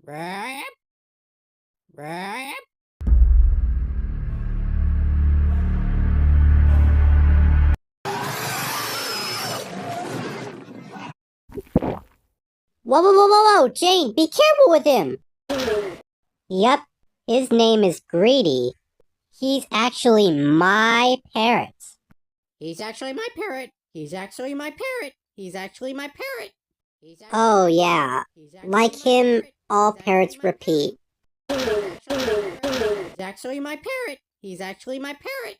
Rap, rap. Whoa, whoa, whoa, whoa, whoa, Jane, be careful with him! Yep, his name is Greedy. He's actually my parrot. He's actually my parrot. He's actually my parrot. He's actually my parrot. Oh, yeah. Like him, all parrots repeat. He's actually my parrot. He's actually my parrot.